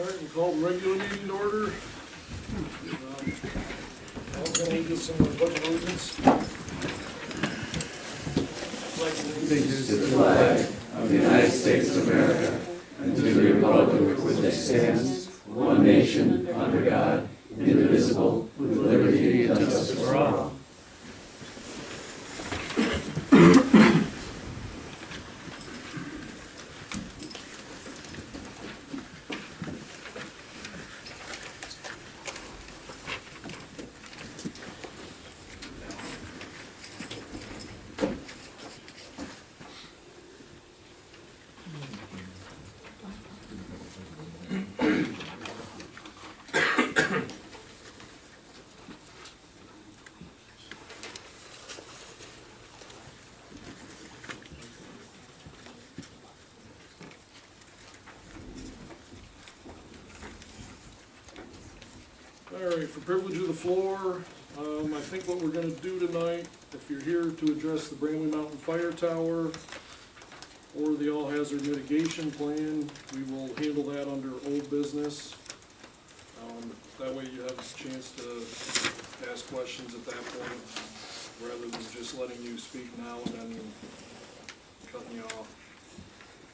All right, we call the regular meeting to order. I'm gonna lead us in the pledge of allegiance. To the flag of the United States of America and to the republic for which it stands, one nation, under God, indivisible, with liberty and justice for all. All right, for privilege of the floor, I think what we're gonna do tonight, if you're here to address the Bramley Mountain Fire Tower or the all-hazard mitigation plan, we will handle that under old business. That way you have a chance to ask questions at that point, rather than just letting you speak now and then cutting you off.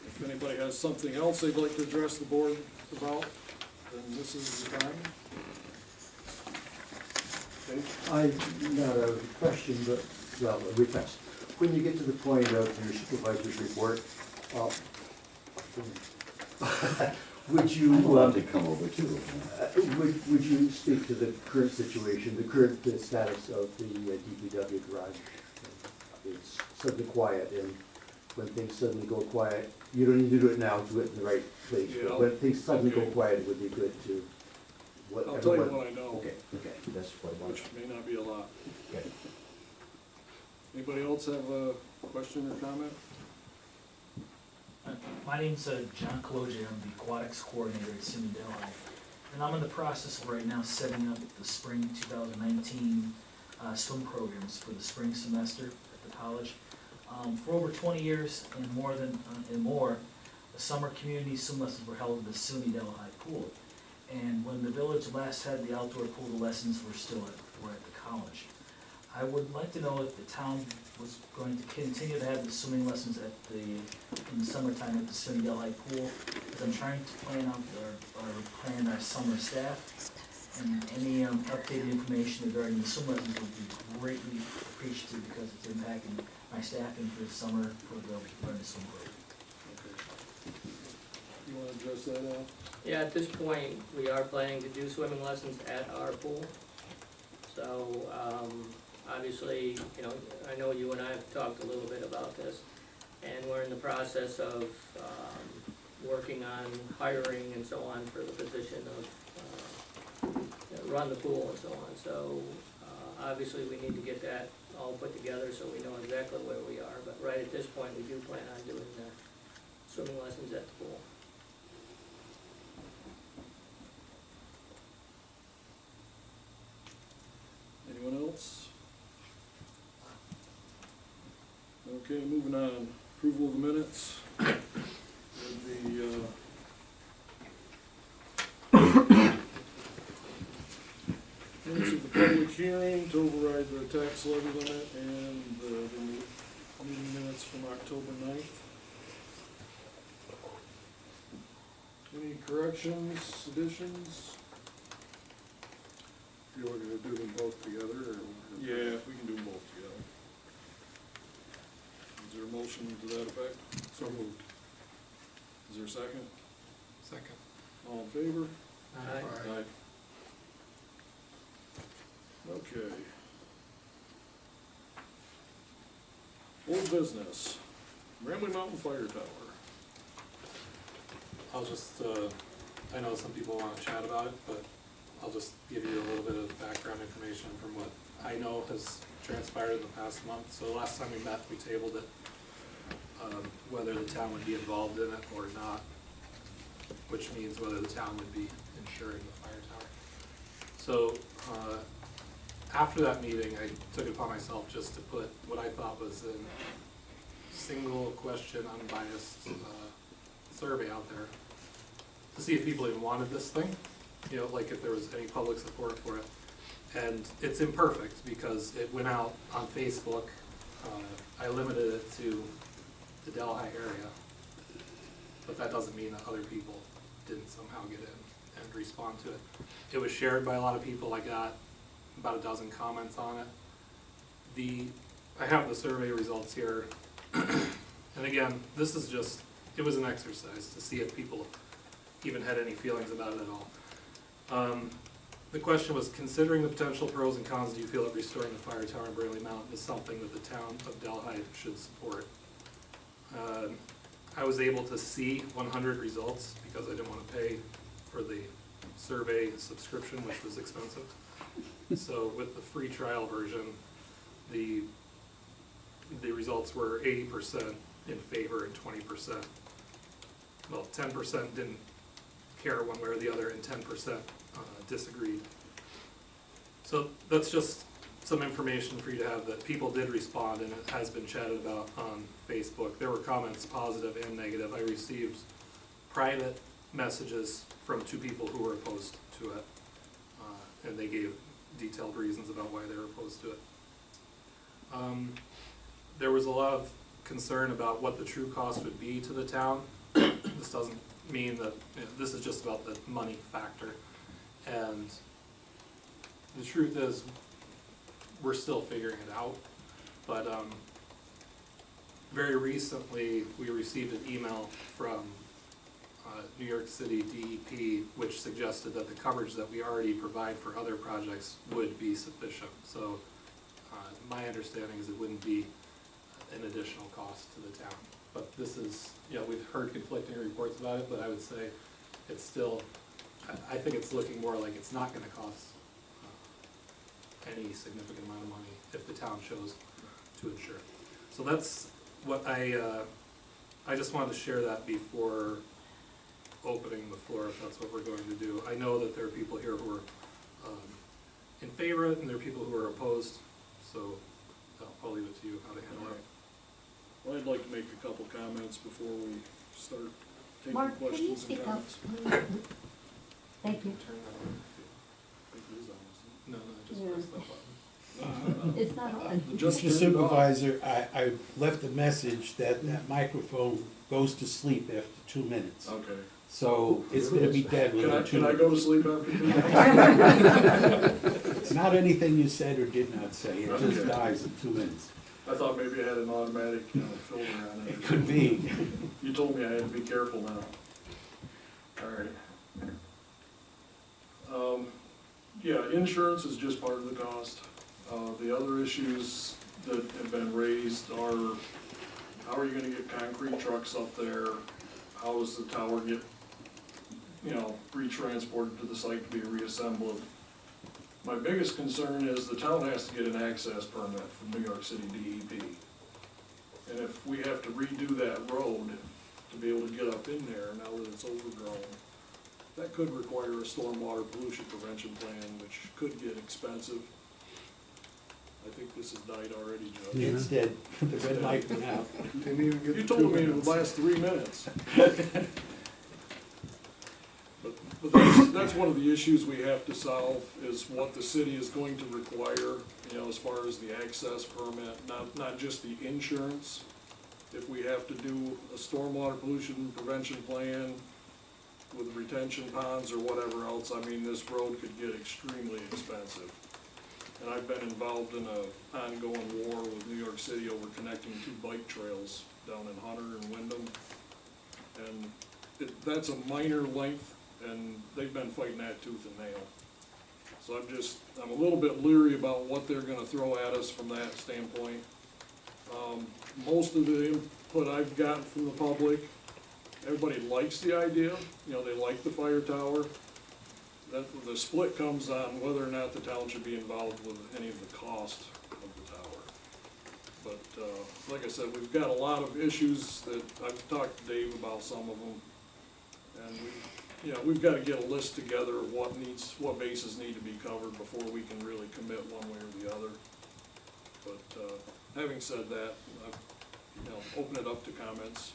If anybody has something else they'd like to address the board about, then this is the time. Not a question, but, well, a request. When you get to the point of your supervisor's report, would you, Love to come over too. would you speak to the current situation, the current status of the DPW garage? It's suddenly quiet, and when things suddenly go quiet, you don't need to do it now, do it in the right place. Yeah. But when things suddenly go quiet, it would be good to. I'll tell you what I know, Okay, that's what I want. which may not be a lot. Okay. Anybody else have a question or comment? My name's John Kaloja. I'm the aquatics coordinator at SUNY Delhi. And I'm in the process of right now setting up the spring 2019 swim programs for the spring semester at the college. For over 20 years and more, the summer community swim lessons were held at the SUNY Delhi pool. And when the village last had the outdoor pool, the lessons were at the college. I would like to know if the town was going to continue to have the swimming lessons in the summertime at the SUNY Delhi pool, because I'm trying to plan out plan our summer staff, and any updated information regarding the swim lessons would be greatly appreciated, because it's impacting my staffing for the summer for the learning swim program. You wanna address that, Al? Yeah, at this point, we are planning to do swimming lessons at our pool. So, obviously, you know, I know you and I have talked a little bit about this, and we're in the process of, working on hiring and so on for the position of, run the pool and so on. So, obviously, we need to get that all put together so we know exactly where we are. But right at this point, we do plan on doing the swimming lessons at the pool. Anyone else? Okay, moving on. Approval of the minutes. With the, minutes of the public hearing to override the tax levy limit and the meeting minutes from October 9th. Any corrections, additions? You're looking to do them both together, or? Yeah, we can do them both together. Is there a motion to that effect? So moved. Is there a second? Second. All in favor? Aye. Aye. Okay. Old business, Bramley Mountain Fire Tower. I'll just, I know some people want to chat about it, but I'll just give you a little bit of background information from what I know has transpired in the past month. So last time we met, we tabled it, whether the town would be involved in it or not, which means whether the town would be insuring the fire tower. So, after that meeting, I took it upon myself just to put what I thought was a single question, unbiased survey out there to see if people even wanted this thing, you know, like if there was any public support for it. And it's imperfect because it went out on Facebook. I limited it to the Delhi area, but that doesn't mean that other people didn't somehow get in and respond to it. It was shared by a lot of people. I got about a dozen comments on it. I have the survey results here. And again, this is just, it was an exercise to see if people even had any feelings about it at all. The question was, considering the potential pros and cons, do you feel that restoring the fire tower in Burnley Mountain is something that the town of Delhi should support? I was able to see 100 results because I didn't want to pay for the survey subscription, which was expensive. So with the free trial version, the results were 80% in favor and 20%. Well, 10% didn't care one way or the other, and 10% disagreed. So that's just some information for you to have, that people did respond, and it has been chatted about on Facebook. There were comments, positive and negative. I received private messages from 2 people who were opposed to it, and they gave detailed reasons about why they were opposed to it. There was a lot of concern about what the true cost would be to the town. This doesn't mean that, you know, this is just about the money factor. And the truth is, we're still figuring it out. But very recently, we received an email from New York City DEP, which suggested that the coverage that we already provide for other projects would be sufficient. So my understanding is it wouldn't be an additional cost to the town. But this is, you know, we've heard conflicting reports about it, but I would say it's still, I think it's looking more like it's not gonna cost any significant amount of money if the town chose to insure. So that's what I just wanted to share that before opening the floor, if that's what we're going to do. I know that there are people here who are in favor of it, and there are people who are opposed, so I'll leave it to you how to handle it. Well, I'd like to make a couple comments before we start taking Mark, can you questions and speak up, comments. please? Thank you. Turn that on. I think it is on, No, just Yeah. press that button. It's not on. Just Mr. turned it Supervisor, I left a message that that microphone goes to sleep after 2 minutes. Okay. So it's gonna be dead Can I, within 2 can I minutes. go to sleep after 2 minutes? It's not anything you said or did not say, it just Okay. dies in 2 minutes. I thought maybe I had an automatic, filter on it. It could be. You told me I had to be careful now. All right. Yeah, insurance is just part of the cost. The other issues that have been raised are, how are you gonna get concrete trucks up there? How does the tower get, retransported to the site to be reassembled? My biggest concern is the town has to get an access permit from New York City DEP. And if we have to redo that road to be able to get up in there now that it's overgrown, that could require a stormwater pollution prevention plan, which could get expensive. I think this has died already, Judge. It's dead, the red light went out. You told me it would last 3 minutes. But that's one of the issues we have to solve, is what the city is going to require, as far as the access permit, not just the insurance. If we have to do a stormwater pollution prevention plan with retention ponds or whatever else, this road could get extremely expensive. And I've been involved in an ongoing war with New York City over connecting 2 bike trails down in Hunter and Wyndham. And that's a minor length, and they've been fighting that tooth and nail. So I'm a little bit leery about what they're gonna throw at us from that standpoint. Most of the input I've gotten from the public, everybody likes the idea, they like the fire tower. The split comes on whether or not the town should be involved with any of the cost of the tower. But, like I said, we've got a lot of issues that I've talked to Dave about some of them. And we've gotta get a list together of what bases need to be covered before we can really commit one way or the other. But, having said that, open it up to comments.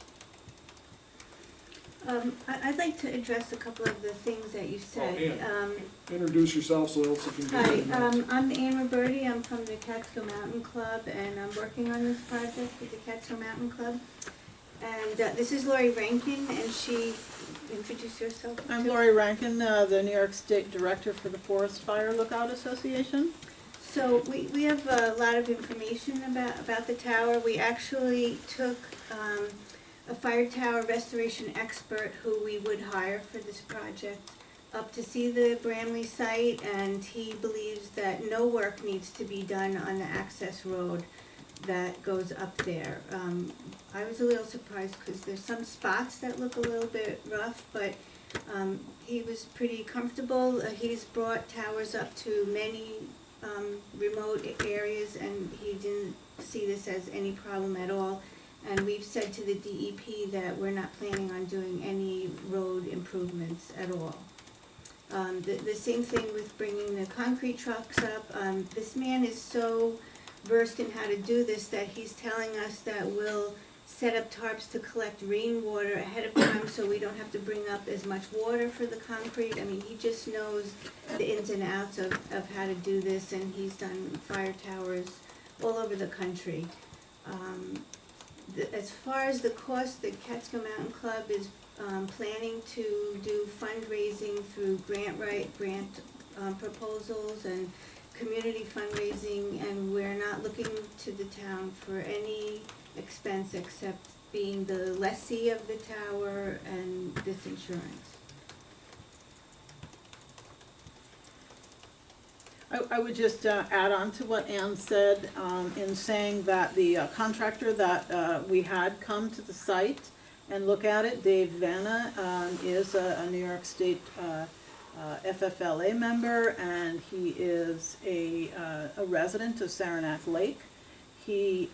I'd like to address a couple of the things that you said. Ann. Introduce yourself so Elsa can get Hi, it. I'm Ann Roberti, I'm from the Catskill Mountain Club, and I'm working on this project with the Catskill Mountain Club. And this is Lori Rankin, and she, introduce yourself. I'm too. Lori Rankin, the New York State Director for the Forest Fire Lookout Association. So we have a lot of information about the tower. We actually took a fire tower restoration expert who we would hire for this project up to see the Bramley site, and he believes that no work needs to be done on the access road that goes up there. I was a little surprised because there's some spots that look a little bit rough, but he was pretty comfortable. He's brought towers up to many remote areas, and he didn't see this as any problem at all. And we've said to the DEP that we're not planning on doing any road improvements at all. The same thing with bringing the concrete trucks up. This man is so versed in how to do this that he's telling us that we'll set up tarps to collect rainwater ahead of time so we don't have to bring up as much water for the concrete. I mean, he just knows the ins and outs of how to do this, and he's done fire towers all over the country. As far as the cost, the Catskill Mountain Club is planning to do fundraising through grant proposals and community fundraising, and we're not looking to the town for any expense except being the lessee of the tower and this insurance. I would just add on to what Ann said in saying that the contractor that we had come to the site and look at it, Dave Vanna, is a New York State FFLA member, and he is a resident of Saranac Lake. He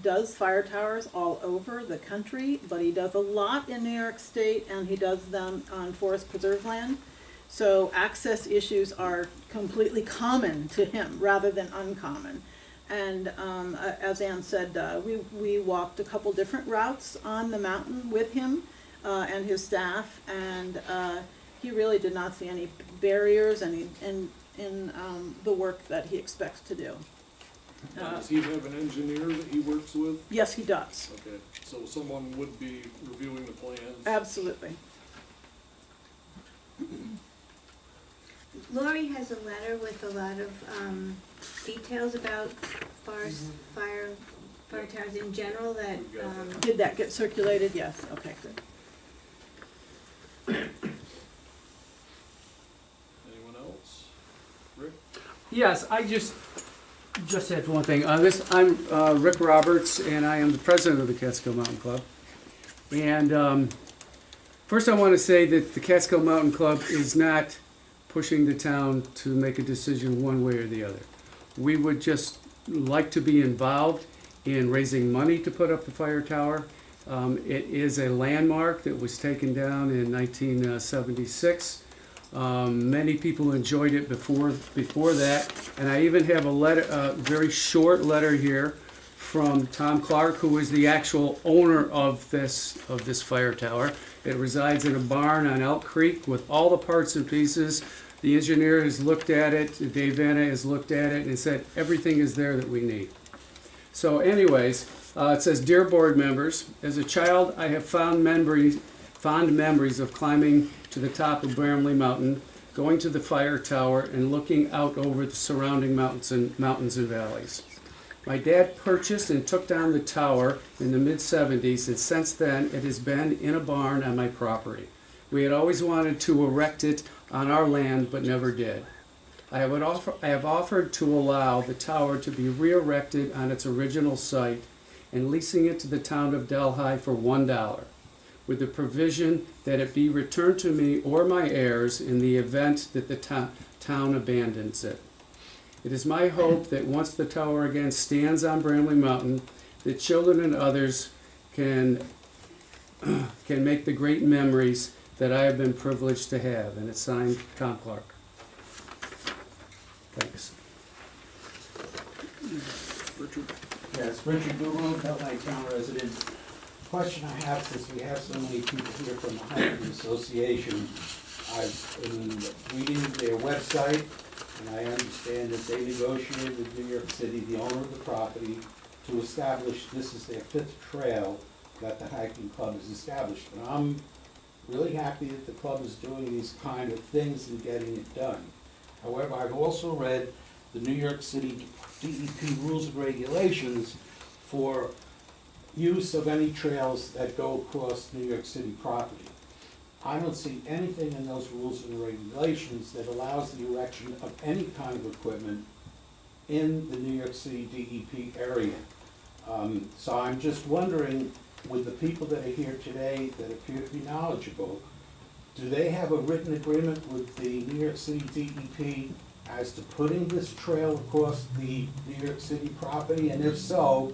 does fire towers all over the country, but he does a lot in New York State, and he does them on forest preserve land. So access issues are completely common to him rather than uncommon. And as Ann said, we walked a couple different routes on the mountain with him and his staff, and he really did not see any barriers in the work that he expects to do. Does he have an engineer that he works with? Yes, he does. Okay, so someone would be reviewing the plans? Absolutely. Lori has a letter with a lot of details about fire towers in general that, Did that get circulated? Yes. Okay, good. Anyone else? Rick? Yes, I just had one thing. I'm Rick Roberts, and I am the president of the Catskill Mountain Club. And first I want to say that the Catskill Mountain Club is not pushing the town to make a decision one way or the other. We would just like to be involved in raising money to put up the fire tower. It is a landmark that was taken down in 1976. Many people enjoyed it before that, and I even have a very short letter here from Tom Clark, who is the actual owner of this fire tower. It resides in a barn on Elk Creek with all the parts and pieces. The engineer has looked at it, Dave Vanna has looked at it, and said everything is there that we need. So anyways, it says, "Dear board members, as a child I have fond memories of climbing to the top of Bramley Mountain, going to the fire tower, and looking out over the surrounding mountains and valleys. My dad purchased and took down the tower in the mid-70s, and since then it has been in a barn on my property. We had always wanted to erect it on our land, but never did. I have offered to allow the tower to be re-erected on its original site and leasing it to the town of Delhi for $1, with the provision that it be returned to me or my heirs in the event that the town abandons it. It is my hope that once the tower again stands on Bramley Mountain, that children and others can make the great memories that I have been privileged to have." And it's signed Tom Clark. Thanks. Richard? Yes, Richard Google, Delhi Town resident. question I have, since we have so many people here from the Hiking Association, I've been reading their website, and I understand that they negotiated with New York City, the owner of the property, to establish, this is their 5th trail that the hiking club has established. And I'm really happy that the club is doing these kind of things and getting it done. However, I've also read the New York City DEP rules and regulations for use of any trails that go across New York City property. I don't see anything in those rules and regulations that allows the erection of any kind of equipment in the New York City DEP area. So I'm just wondering, with the people that are here today that appear to be knowledgeable, do they have a written agreement with the New York City DEP as to putting this trail across the New York City property? And if so,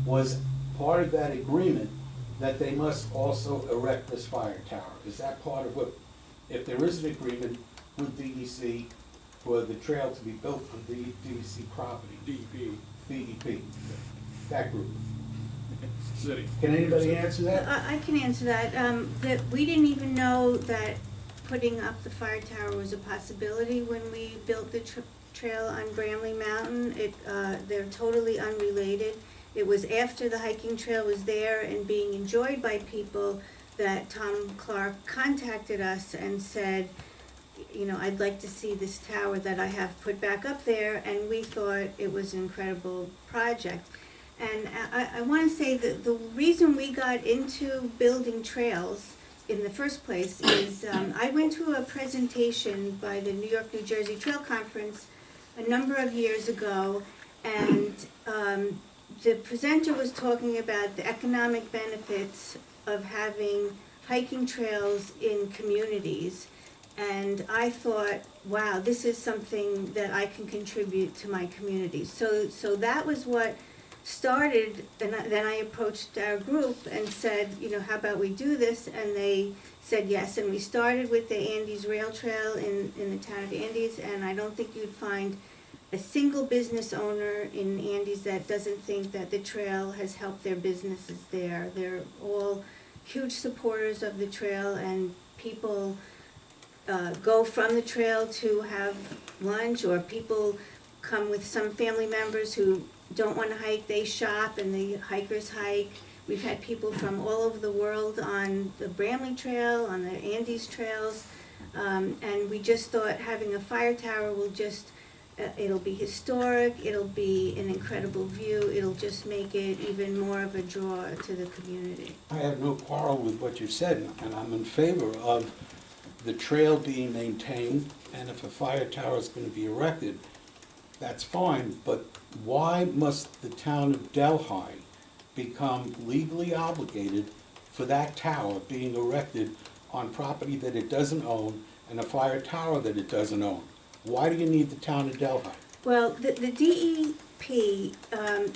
was part of that agreement that they must also erect this fire tower? Is that part of what, if there is an agreement with DEC for the trail to be built on the DEC property? DEP, that group. City. Can anybody answer that? I can answer that. That we didn't even know that putting up the fire tower was a possibility when we built the trail on Bramley Mountain. They're totally unrelated. It was after the hiking trail was there and being enjoyed by people that Tom Clark contacted us and said, you know, I'd like to see this tower that I have put back up there, and we thought it was an incredible project. And I want to say that the reason we got into building trails in the first place is I went to a presentation by the New York, New Jersey Trail Conference a number of years ago, and the presenter was talking about the economic benefits of having hiking trails in communities. And I thought, wow, this is something that I can contribute to my community. So that was what started, and then I approached our group and said, you know, how about we do this? And they said yes, and we started with the Andes Rail Trail in the town of Andes, and I don't think you'd find a single business owner in Andes that doesn't think that the trail has helped their businesses there. They're all huge supporters of the trail, and people go from the trail to have lunch, or people come with some family members who don't want to hike, they shop and the hikers hike. We've had people from all over the world on the Bramley Trail, on the Andes trails, and we just thought having a fire tower will just, it'll be historic, it'll be an incredible view, it'll just make it even more of a draw to the community. I have no quarrel with what you said, and I'm in favor of the trail being maintained, and if a fire tower is going to be erected, that's fine, but why must the town of Delhi become legally obligated for that tower being erected on property that it doesn't own and a fire tower that it doesn't own? Why do you need the town of Delhi? Well, the DEP,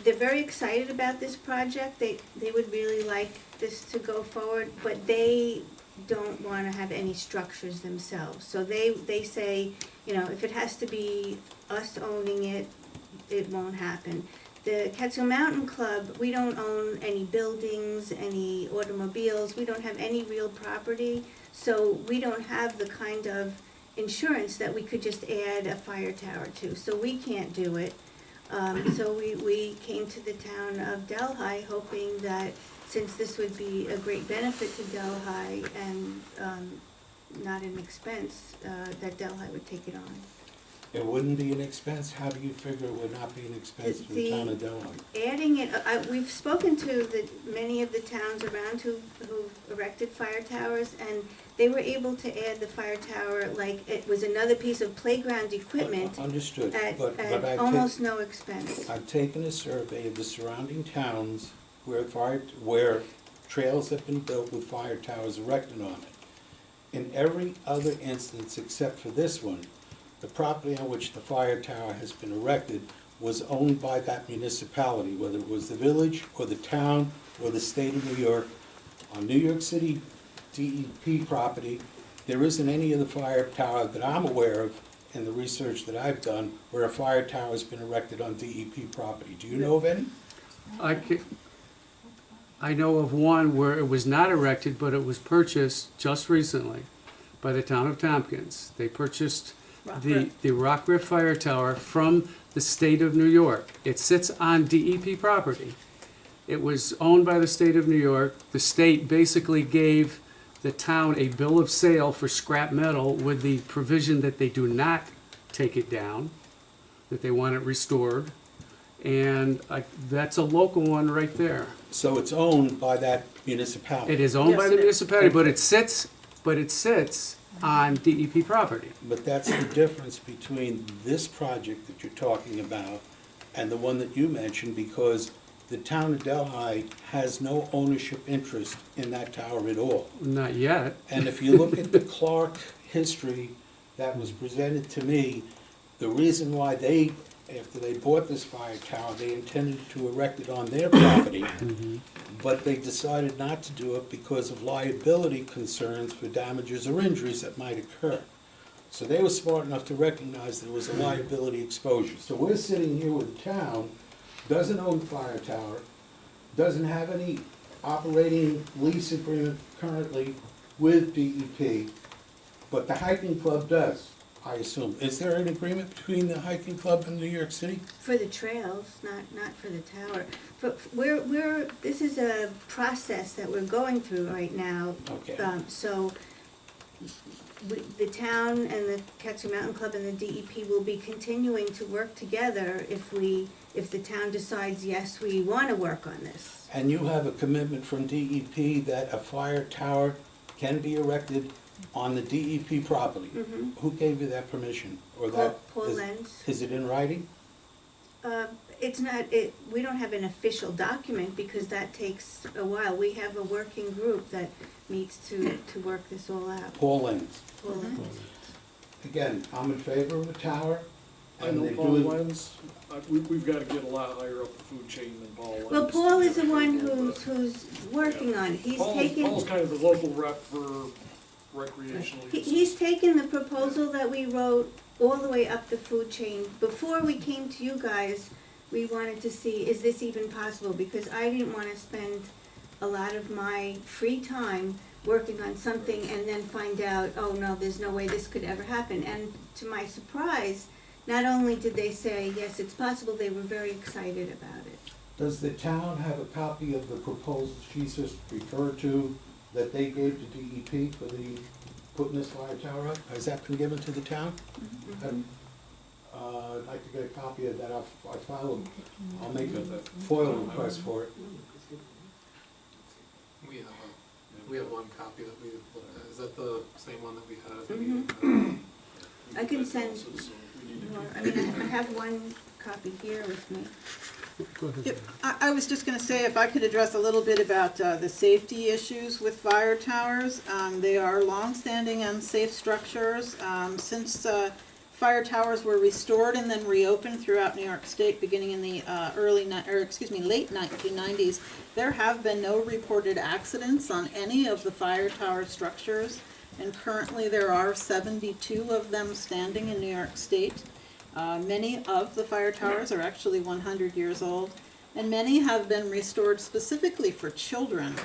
they're very excited about this project. They would really like this to go forward, but they don't want to have any structures themselves. So they say, you know, if it has to be us owning it, it won't happen. The Catskill Mountain Club, we don't own any buildings, any automobiles, we don't have any real property, so we don't have the kind of insurance that we could just add a fire tower to, so we can't do it. So we came to the town of Delhi hoping that since this would be a great benefit to Delhi and not an expense, that Delhi would take it on. It wouldn't be an expense? How do you figure it would not be an expense for the town of Delhi? Adding it, we've spoken to many of the towns around who've erected fire towers, and they were able to add the fire tower like it was another piece of playground equipment Understood, at but almost no expense. I've taken a survey of the surrounding towns where trails have been built with fire towers erected on it. In every other instance except for this one, the property on which the fire tower has been erected was owned by that municipality, whether it was the village or the town or the state of New York. On New York City DEP property, there isn't any of the fire tower that I'm aware of in the research that I've done where a fire tower has been erected on DEP property. Do you know of any? I know of one where it was not erected, but it was purchased just recently by the town of Tompkins. They purchased the Rock Rift Fire Tower from the state of New York. It sits on DEP property. It was owned by the state of New York. The state basically gave the town a bill of sale for scrap metal with the provision that they do not take it down, that they want it restored. And that's a local one right there. So it's owned by that municipality? It is owned by Yes, the it is. municipality, but it sits on DEP property. But that's the difference between this project that you're talking about and the one that you mentioned, because the town of Delhi has no ownership interest in that tower at all. Not yet. And if you look at the Clark history that was presented to me, the reason why they, after they bought this fire tower, they intended to erect it on their property, but they decided not to do it because of liability concerns for damages or injuries that might occur. So they were smart enough to recognize there was a liability exposure. So we're sitting here with a town, doesn't own the fire tower, doesn't have any operating lease agreement currently with DEP, but the hiking club does, I assume. Is there an agreement between the hiking club and New York City? For the trails, not for the tower. But this is a process that we're going through right now. Okay. So the town and the Catskill Mountain Club and the DEP will be continuing to work together if the town decides, yes, we want to work on this. And you have a commitment from DEP that a fire tower can be erected on the DEP property? Mhm. Who gave you that permission? Or that? Paul is- Lenz. Is it in writing? It's not, we don't have an official document because that takes a while. We have a working group that meets to work this all out. Paul Lenz. Paul Lenz. Again, I'm in favor of a tower. I and know they're Paul doing- Lenz, we've gotta get a lot higher up the food chain than Paul Lenz. Well, Paul is the one who's working on it. He's taken. Paul's kind of the local rep for recreational use. He's taken the proposal that we wrote all the way up the food chain. Before we came to you guys, we wanted to see, is this even possible? Because I didn't want to spend a lot of my free time working on something and then find out, oh no, there's no way this could ever happen. And to my surprise, not only did they say, yes, it's possible, they were very excited about it. Does the town have a copy of the proposal she just referred to that they gave to DEP for the, putting this fire tower up? Has that been given to the town? I'd like to get a copy of that. I'll make a FOIL request for it. We have one copy that we looked at. Is that the same one that we had at the meeting? I can send So we need to more. keep- I mean, I have one copy here with me. Go ahead. Yep, I was just gonna say, if I could address a little bit about the safety issues with fire towers. They are long-standing unsafe structures. Since fire towers were restored and then reopened throughout New York State beginning in the late 1990s, there have been no reported accidents on any of the fire tower structures. And currently there are 72 of them standing in New York State. Many of the fire towers are actually 100 years old, and many have been restored specifically for children.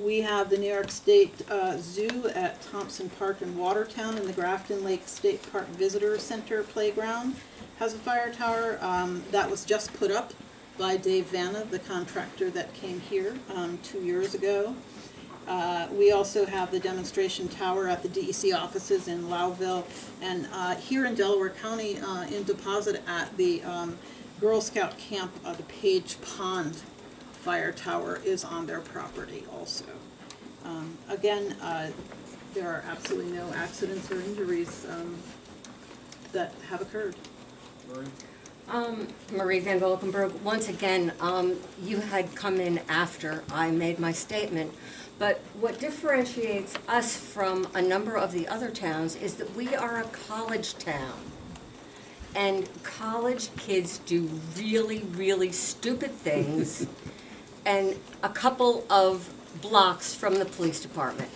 We have the New York State Zoo at Thompson Park in Watertown, and the Grafton Lake State Park Visitor Center Playground has a fire tower that was just put up by Dave Vanna, the contractor that came here 2 years ago. We also have the demonstration tower at the DEC offices in Lowville, and here in Delaware County, in Deposit at the Girl Scout camp, the Page Pond Fire Tower is on their property also. Again, there are absolutely no accidents or injuries that have occurred. Marie? Marie Van Valkenburg, once again, you had come in after I made my statement, but what differentiates us from a number of the other towns is that we are a college town. And college kids do really, really stupid things and a couple of blocks from the police department.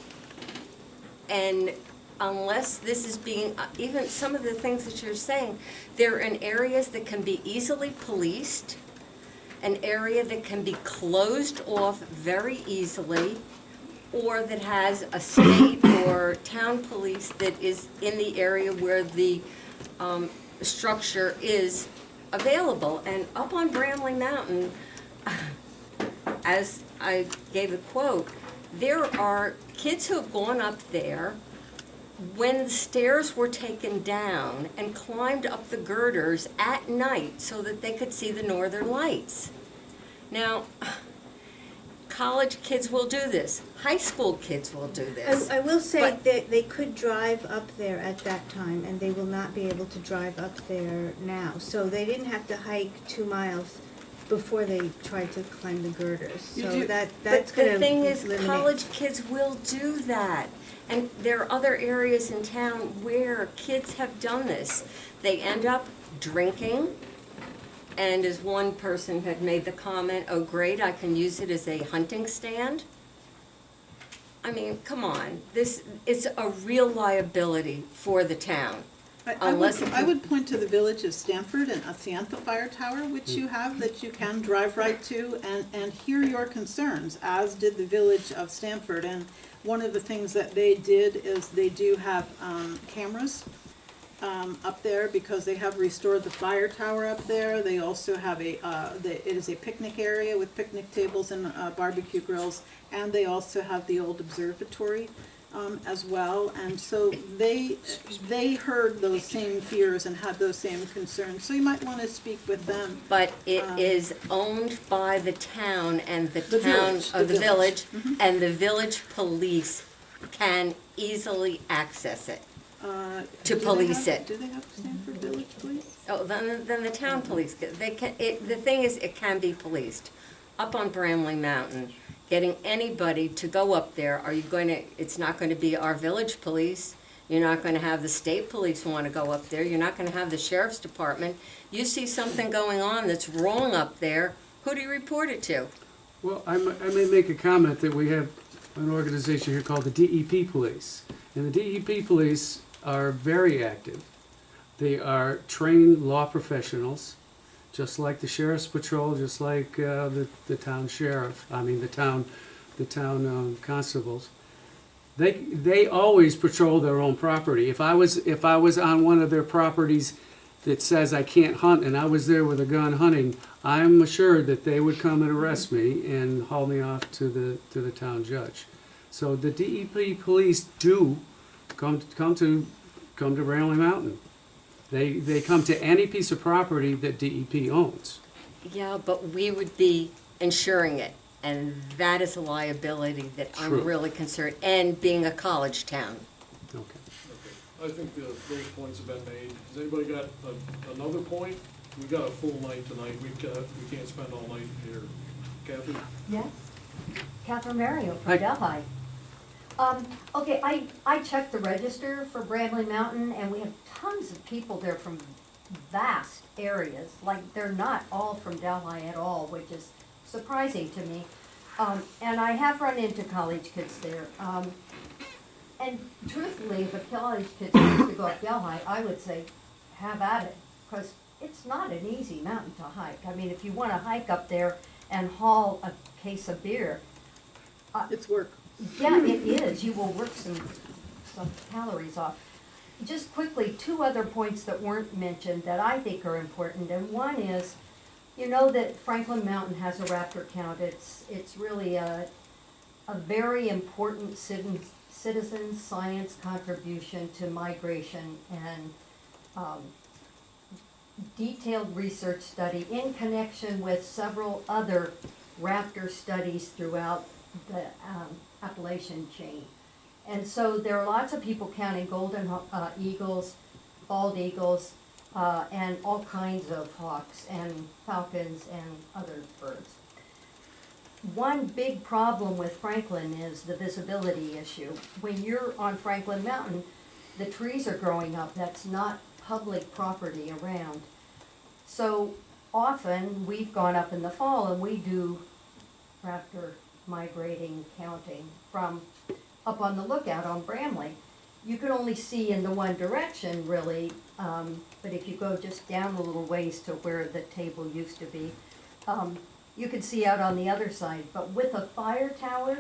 And unless this is being, even some of the things that you're saying, they're in areas that can be easily policed. an area that can be closed off very easily, or that has a state or town police that is in the area where the structure is available. And up on Bramley Mountain, as I gave the quote, there are kids who have gone up there when the stairs were taken down and climbed up the girders at night so that they could see the northern lights. Now, college kids will do this, high school kids will do this. I will say But- that they could drive up there at that time, and they will not be able to drive up there now. So they didn't have to hike 2 miles before they tried to climb the girders. You So do- that's But gonna the thing is, eliminate. college kids will do that. And there are other areas in town where kids have done this. They end up drinking, and as one person had made the comment, oh great, I can use it as a hunting stand. I mean, come on, this is a real liability for the town. Unless it I would point to the village of Stamford and Asienta Fire Tower, which you have, that you can drive right to and hear your concerns, as did the village of Stamford. And one of the things that they did is they do have cameras up there, because they have restored the fire tower up there. They also have it is a picnic area with picnic tables and barbecue grills, and they also have the old observatory as well. And so they heard those same fears and had those same concerns. So you might want to speak with them. But it is owned by the town, and the town, village, the the village. village, and the village police can easily access it. To police it. Do they have Stamford Village Police? Oh, then the town police, they can, the thing is, it can be policed. Up on Bramley Mountain, getting anybody to go up there, are you going to, it's not going to be our village police. You're not going to have the state police want to go up there. You're not going to have the sheriff's department. You see something going on that's wrong up there, who do you report it to? Well, I may make a comment that we have an organization here called the DEP Police. And the DEP Police are very active. They are trained law professionals, just like the Sheriff's Patrol, just like the town sheriff, the town constables. They always patrol their own property. If I was on one of their properties that says I can't hunt and I was there with a gun hunting, I'm assured that they would come and arrest me and haul me off to the town judge. So the DEP police do come to Bramley Mountain. They come to any piece of property that DEP owns. Yeah, but we would be insuring it, and that is a liability that True. I'm really concerned, and being a college town. Okay. Okay, I think those points have been made. Has anybody got another point? We got a full night tonight. We can't spend all night here. Kathy? Yes. Catherine Mario Hi. from Delhi. Okay, I checked the register for Bramley Mountain, and we have tons of people there from vast areas. Like, they're not all from Delhi at all, which is surprising to me. And I have run into college kids there. And truthfully, if a college kid wants to go up Delhi, I would say, have at it, because it's not an easy mountain to hike. I mean, if you want to hike up there and haul a case of beer, It's work. yeah, it is. You will work some calories off. Just quickly, 2 other points that weren't mentioned that I think are important, and one is, you know that Franklin Mountain has a raptor count. It's really a very important citizen science contribution to migration and detailed research study in connection with several other raptor studies throughout the Appalachian chain. And so there are lots of people counting golden eagles, bald eagles, and all kinds of hawks and falcons and other birds. One big problem with Franklin is the visibility issue. When you're on Franklin Mountain, the trees are growing up. That's not public property around. So often, we've gone up in the fall and we do raptor migrating counting from up on the lookout on Bramley. You can only see in the one direction really, but if you go just down a little ways to where the table used to be, you could see out on the other side. But with a fire tower,